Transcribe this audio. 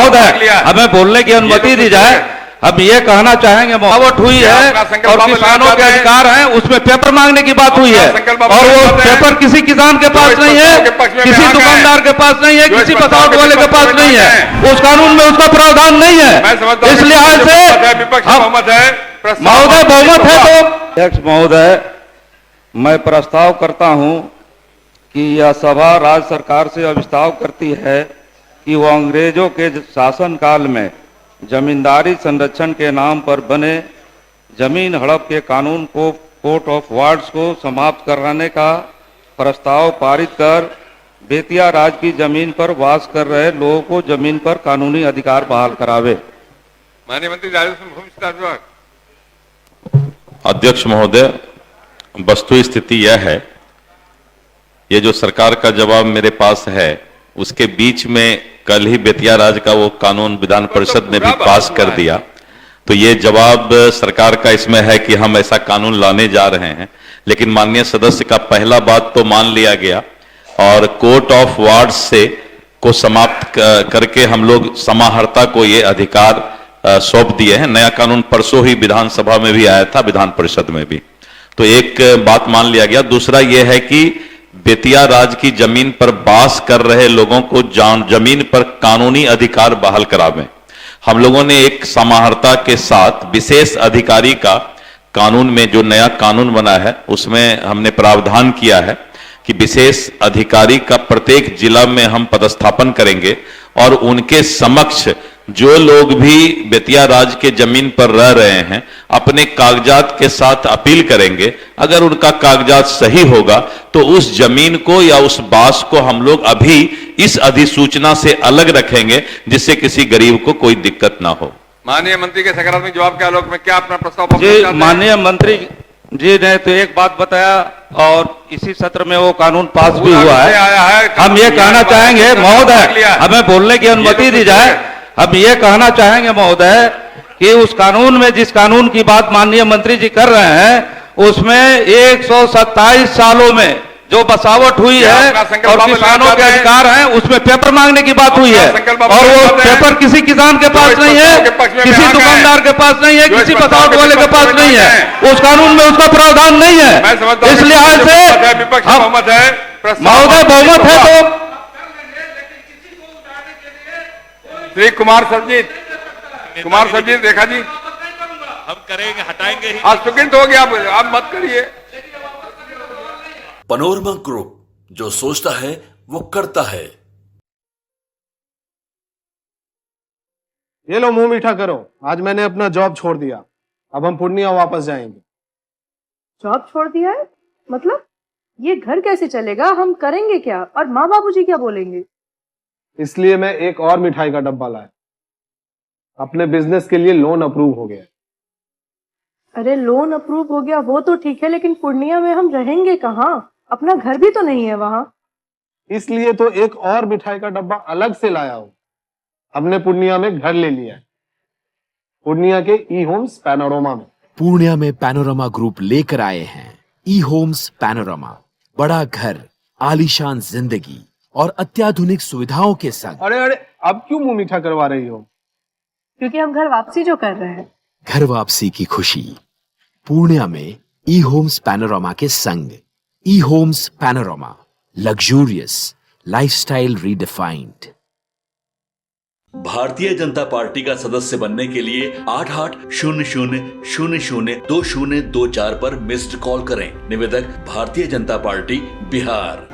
महोदय, हमें बोलने की अनुमति दी जाए। हम ये कहना चाहेंगे, मिलावट हुई है और किसानों के अधिकार हैं, उसमें पेपर मांगने की बात हुई है और वो पेपर किसी किसान के पास नहीं है, किसी दुकानदार के पास नहीं है, किसी बसावट वाले के पास नहीं है, उस कानून में उसका प्रावधान नहीं है। इस लिहाज से महोदय बहुमत है तो अध्यक्ष महोदय, मैं प्रस्ताव करता हूं कि यह सभा राज्य सरकार से अभिस्ताव करती है कि वो अंग्रेजों के शासनकाल में जमींदारी संरक्षण के नाम पर बने जमीन हड़प के कानून को कोर्ट ऑफ वार्ड्स को समाप्त कराने का प्रस्ताव पारित कर बेतिया राज की जमीन पर वास कर रहे लोगों को जमीन पर कानूनी अधिकार बहाल करावे। माननीय मंत्री राजस्व भूमि विस्तार विभाग। अध्यक्ष महोदय, वस्तु स्थिति यह है, ये जो सरकार का जवाब मेरे पास है उसके बीच में कल ही बेतिया राज का वो कानून विधान परिषद ने भी पास कर दिया, तो ये जवाब सरकार का इसमें है कि हम ऐसा कानून लाने जा रहे हैं। लेकिन माननीय सदस्य का पहला बात तो मान लिया गया और कोर्ट ऑफ वार्ड से को समाप्त करके हम लोग समाहर्ता को ये अधिकार सौंप दिए हैं। नया कानून परसों ही विधानसभा में भी आया था, विधान परिषद में भी, तो एक बात मान लिया गया। दूसरा यह है कि बेतिया राज की जमीन पर वास कर रहे लोगों को जमीन पर कानूनी अधिकार बहाल करावें। हम लोगों ने एक समाहर्ता के साथ विशेष अधिकारी का कानून में जो नया कानून बना है उसमें हमने प्रावधान किया है कि विशेष अधिकारी का प्रत्येक जिला में हम पदस्थापन करेंगे और उनके समक्ष जो लोग भी बेतिया राज के जमीन पर रह रहे हैं अपने कागजात के साथ अपील करेंगे। अगर उनका कागजात सही होगा तो उस जमीन को या उस बास को हम लोग अभी इस अधिसूचना से अलग रखेंगे जिससे किसी गरीब को कोई दिक्कत ना हो। माननीय मंत्री के सकारात्मक जवाब के आलोक में क्या अपना प्रस्ताव जी, माननीय मंत्री जी ने तो एक बात बताया और इसी सत्र में वो कानून पास भी हुआ है। हम ये कहना चाहेंगे महोदय, हमें बोलने की अनुमति दी जाए। हम ये कहना चाहेंगे महोदय कि उस कानून में जिस कानून की बात माननीय मंत्री जी कर रहे हैं उसमें 127 सालों में जो बसावट हुई है और किसानों के अधिकार हैं उसमें पेपर मांगने की बात हुई है और वो पेपर किसी किसान के पास नहीं है, किसी दुकानदार के पास नहीं है, किसी बसावट वाले के पास नहीं है, उस कानून में उसका प्रावधान नहीं है। इस लिहाज से महोदय बहुमत है तो श्री कुमार सरजीत रेखा जी हम करेंगे, हटाएंगे ही। आज सुकिंत हो गया, आप मत करिए। पनोरमा ग्रुप, जो सोचता है वो करता है। ये लो मुंह मीठा करो, आज मैंने अपना जॉब छोड़ दिया, अब हम पूर्णिया वापस जाएंगे। जॉब छोड़ दिया है? मतलब ये घर कैसे चलेगा? हम करेंगे क्या और माँ बाबूजी क्या बोलेंगे? इसलिए मैं एक और मिठाई का डब्बा लाया। अपने बिजनेस के लिए लोन अप्रूव हो गया। अरे लोन अप्रूव हो गया वो तो ठीक है, लेकिन पूर्णिया में हम रहेंगे कहाँ? अपना घर भी तो नहीं है वहां। इसलिए तो एक और मिठाई का डब्बा अलग से लाया हूं। हमने पूर्णिया में घर ले लिया है, पूर्णिया के ई होम्स पैनोरमा में। पूर्णिया में पैनोरमा ग्रुप लेकर आए हैं ई होम्स पैनोरमा। बड़ा घर, आलीशान जिंदगी और अत्याधुनिक सुविधाओं के संग। अरे अब क्यों मुंह मीठा करवा रही हो? क्योंकि हम घर वापसी जो कर रहे हैं। घर वापसी की खुशी पूर्णिया में ई होम्स पैनोरमा के संग। ई homes panorama, luxurious lifestyle redefined. Bharatiya Janata party का सदस्य बनने के लिए 8800002024 पर मिस्ड कॉल करें। निवेदक भारतीय जनता पार्टी बिहार।